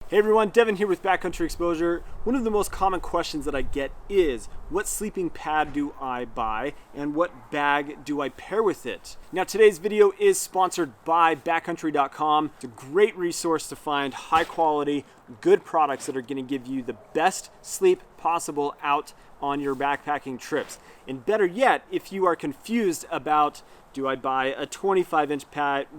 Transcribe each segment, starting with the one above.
Hey everyone, Devin here with Backcountry Exposure. One of the most common questions that I get is, what sleeping pad do I buy and what bag do I pair with it? Now today's video is sponsored by backcountry.com. It's a great resource to find high quality, good products that are going to give you the best sleep possible out on your backpacking trips. And better yet, if you are confused about, do I buy a 25-inch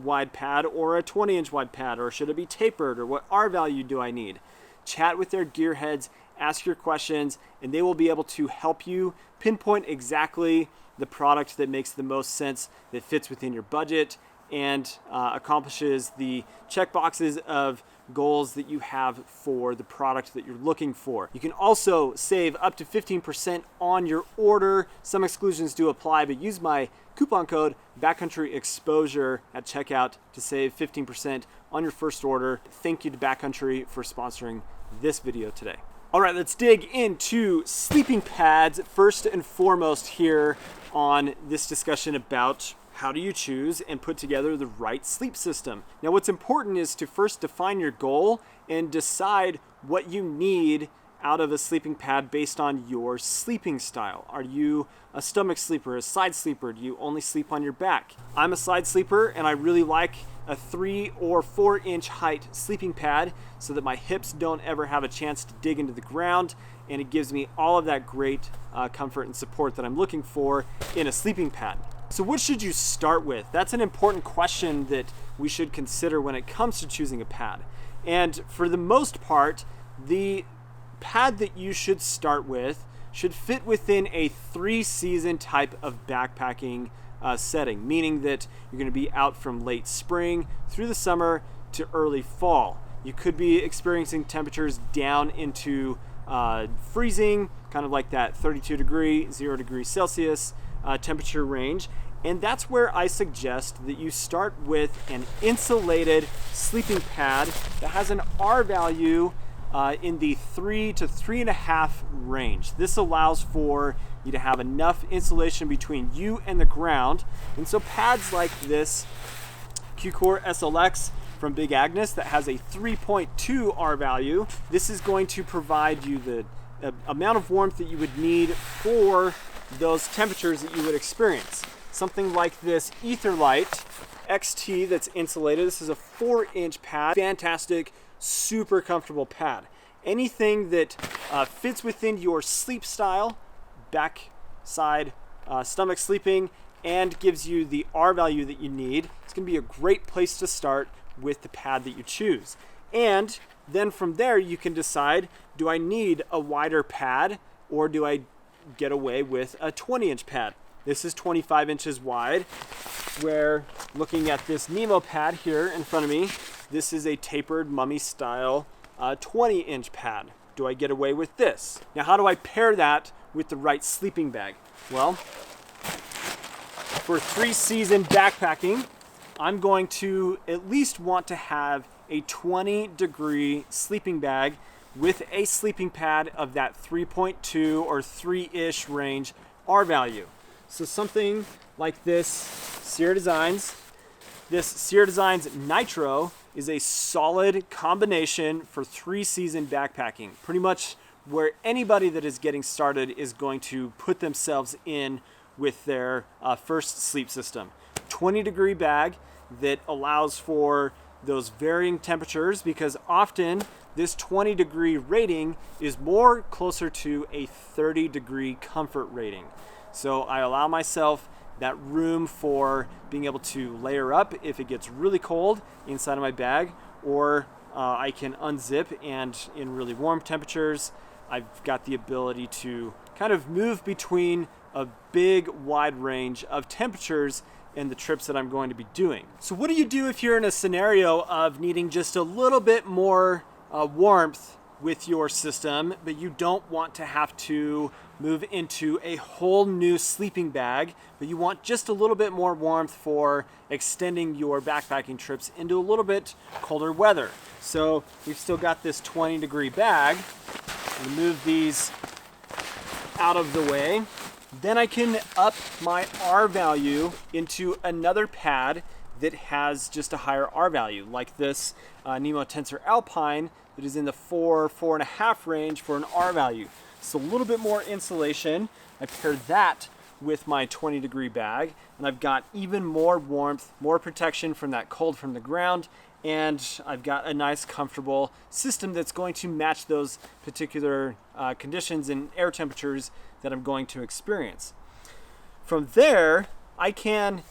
wide pad or a 20-inch wide pad, or should it be tapered, or what R value do I need? Chat with their gearheads, ask your questions, and they will be able to help you pinpoint exactly the product that makes the most sense, that fits within your budget, and accomplishes the check boxes of goals that you have for the product that you're looking for. You can also save up to 15% on your order. Some exclusions do apply, but use my coupon code BackCountryExposure at checkout to save 15% on your first order. Thank you to Backcountry for sponsoring this video today. All right, let's dig into sleeping pads first and foremost here on this discussion about how do you choose and put together the right sleep system. Now what's important is to first define your goal and decide what you need out of a sleeping pad based on your sleeping style. Are you a stomach sleeper, a side sleeper? Do you only sleep on your back? I'm a side sleeper and I really like a 3 or 4 inch height sleeping pad so that my hips don't ever have a chance to dig into the ground, and it gives me all of that great comfort and support that I'm looking for in a sleeping pad. So what should you start with? That's an important question that we should consider when it comes to choosing a pad. And for the most part, the pad that you should start with should fit within a 3-season type of backpacking setting, meaning that you're going to be out from late spring through the summer to early fall. You could be experiencing temperatures down into freezing, kind of like that 32 degree, 0 degrees Celsius temperature range. And that's where I suggest that you start with an insulated sleeping pad that has an R value in the 3 to 3.5 range. This allows for you to have enough insulation between you and the ground. And so pads like this Q-Core SLX from Big Agnes that has a 3.2 R value, this is going to provide you the amount of warmth that you would need for those temperatures that you would experience. Something like this Etherlight XT that's insulated. This is a 4-inch pad. Fantastic, super comfortable pad. Anything that fits within your sleep style, back, side, stomach sleeping, and gives you the R value that you need, it's going to be a great place to start with the pad that you choose. And then from there you can decide, do I need a wider pad or do I get away with a 20-inch pad? This is 25 inches wide, where looking at this Nemo pad here in front of me, this is a tapered mummy style 20-inch pad. Do I get away with this? Now how do I pair that with the right sleeping bag? Well, for 3-season backpacking, I'm going to at least want to have a 20-degree sleeping bag with a sleeping pad of that 3.2 or 3-ish range R value. So something like this Sierra Designs. This Sierra Designs Nitro is a solid combination for 3-season backpacking. Pretty much where anybody that is getting started is going to put themselves in with their first sleep system. 20-degree bag that allows for those varying temperatures, because often this 20-degree rating is more closer to a 30-degree comfort rating. So I allow myself that room for being able to layer up if it gets really cold inside of my bag, or I can unzip, and in really warm temperatures I've got the ability to kind of move between a big wide range of temperatures in the trips that I'm going to be doing. So what do you do if you're in a scenario of needing just a little bit more warmth with your system, but you don't want to have to move into a whole new sleeping bag, but you want just a little bit more warmth for extending your backpacking trips into a little bit colder weather? So we've still got this 20-degree bag. Move these out of the way. Then I can up my R value into another pad that has just a higher R value, like this Nemo Tensor Alpine that is in the 4.5 range for an R value. So a little bit more insulation. I paired that with my 20-degree bag, and I've got even more warmth, more protection from that cold from the ground, and I've got a nice comfortable system that's going to match those particular conditions and air temperatures that I'm going to experience. From there, I can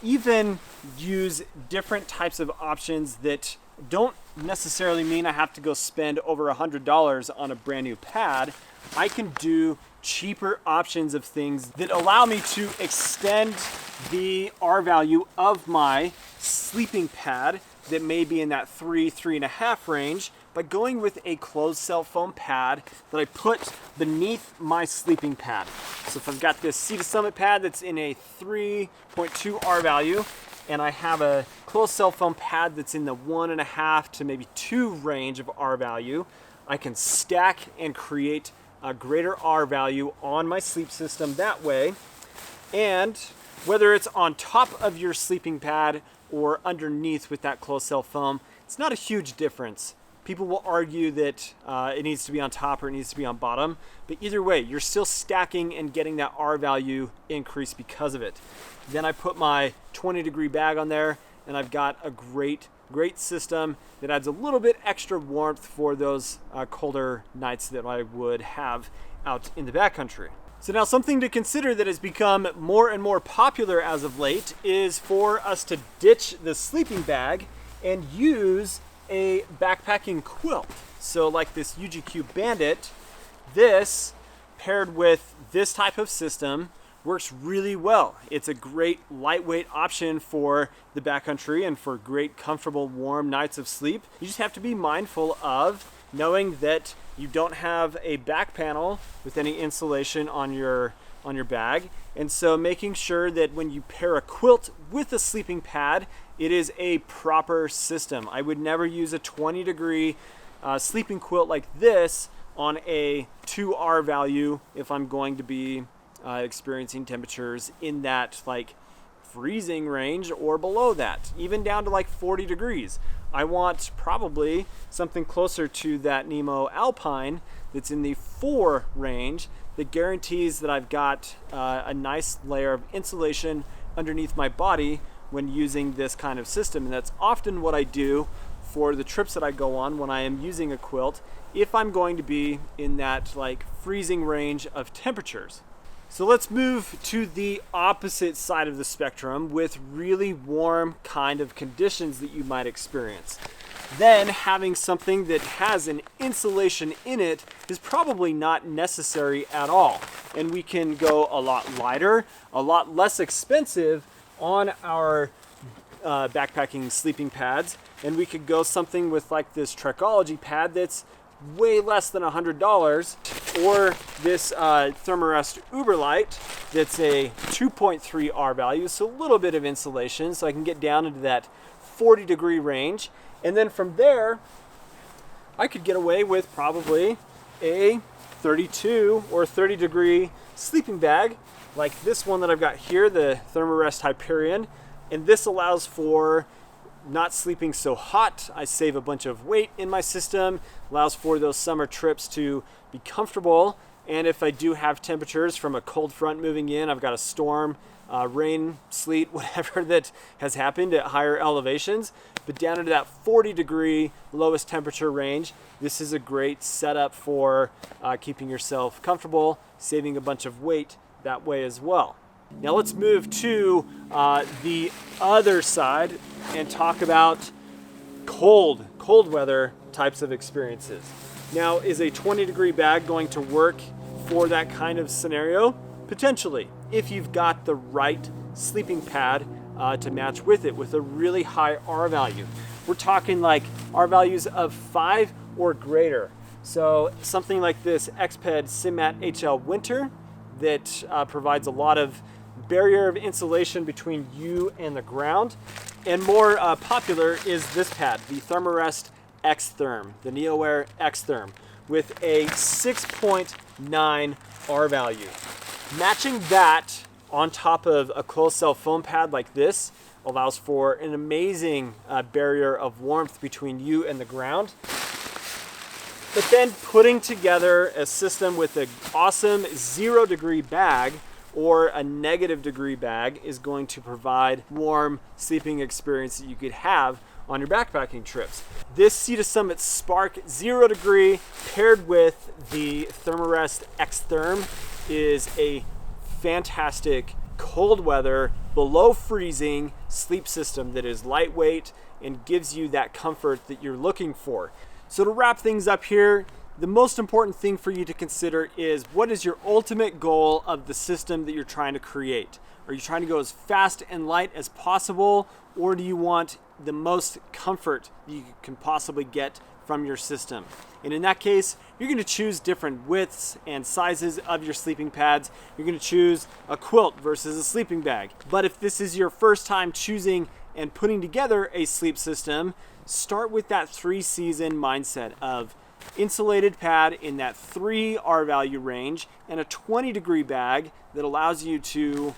even use different types of options that don't necessarily mean I have to go spend over $100 on a brand new pad. I can do cheaper options of things that allow me to extend the R value of my sleeping pad that may be in that 3.5 range by going with a closed cell foam pad that I put beneath my sleeping pad. So if I've got this Sea to Summit pad that's in a 3.2 R value, and I have a closed cell foam pad that's in the 1.5 to maybe 2 range of R value, I can stack and create a greater R value on my sleep system that way. And whether it's on top of your sleeping pad or underneath with that closed cell foam, it's not a huge difference. People will argue that it needs to be on top or it needs to be on bottom, but either way, you're still stacking and getting that R value increase because of it. Then I put my 20-degree bag on there, and I've got a great system that adds a little bit extra warmth for those colder nights that I would have out in the backcountry. So now something to consider that has become more and more popular as of late is for us to ditch the sleeping bag and use a backpacking quilt. So like this UGQ Bandit, this paired with this type of system works really well. It's a great lightweight option for the backcountry and for great comfortable warm nights of sleep. You just have to be mindful of knowing that you don't have a back panel with any insulation on your bag, and so making sure that when you pair a quilt with a sleeping pad, it is a proper system. I would never use a 20-degree sleeping quilt like this on a 2R value if I'm going to be experiencing temperatures in that like freezing range or below that, even down to like 40 degrees. I want probably something closer to that Nemo Alpine that's in the 4 range that guarantees that I've got a nice layer of insulation underneath my body when using this kind of system. And that's often what I do for the trips that I go on when I am using a quilt, if I'm going to be in that like freezing range of temperatures. So let's move to the opposite side of the spectrum with really warm kind of conditions that you might experience. Then having something that has an insulation in it is probably not necessary at all. And we can go a lot lighter, a lot less expensive on our backpacking sleeping pads. And we could go something with like this Trekology pad that's way less than $100, or this Thermarest Uberlight that's a 2.3 R value, so a little bit of insulation, so I can get down into that 40-degree range. And then from there, I could get away with probably a 32 or 30-degree sleeping bag, like this one that I've got here, the Thermarest Hyperion, and this allows for not sleeping so hot. I save a bunch of weight in my system, allows for those summer trips to be comfortable. And if I do have temperatures from a cold front moving in, I've got a storm, rain, sleet, whatever that has happened at higher elevations, but down into that 40-degree lowest temperature range, this is a great setup for keeping yourself comfortable, saving a bunch of weight that way as well. Now let's move to the other side and talk about cold weather types of experiences. Now, is a 20-degree bag going to work for that kind of scenario? Potentially, if you've got the right sleeping pad to match with it with a really high R value. We're talking like R values of 5 or greater. So something like this XPED SimMat HL Winter that provides a lot of barrier of insulation between you and the ground. And more popular is this pad, the Thermarest X-Therm, the NeoAir X-Therm, with a 6.9 R value. Matching that on top of a closed cell foam pad like this allows for an amazing barrier of warmth between you and the ground. But then putting together a system with an awesome 0-degree bag or a -degree bag is going to provide warm sleeping experience that you could have on your backpacking trips. This Sea to Summit Spark 0-degree paired with the Thermarest X-Therm is a fantastic cold weather, below freezing sleep system that is lightweight and gives you that comfort that you're looking for. So to wrap things up here, the most important thing for you to consider is what is your ultimate goal of the system that you're trying to create? Are you trying to go as fast and light as possible, or do you want the most comfort that you can possibly get from your system? And in that case, you're going to choose different widths and sizes of your sleeping pads. You're going to choose a quilt versus a sleeping bag. But if this is your first time choosing and putting together a sleep system, start with that 3-season mindset of insulated pad in that 3 R value range and a 20-degree bag that allows you to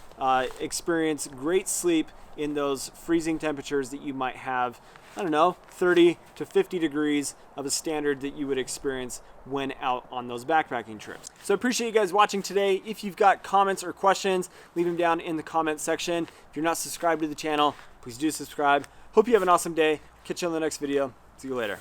experience great sleep in those freezing temperatures that you might have, I don't know, 30 to 50 degrees of a standard that you would experience when out on those backpacking trips. So I appreciate you guys watching today. If you've got comments or questions, leave them down in the comment section. If you're not subscribed to the channel, please do subscribe. Hope you have an awesome day. Catch you on the next video. See you later.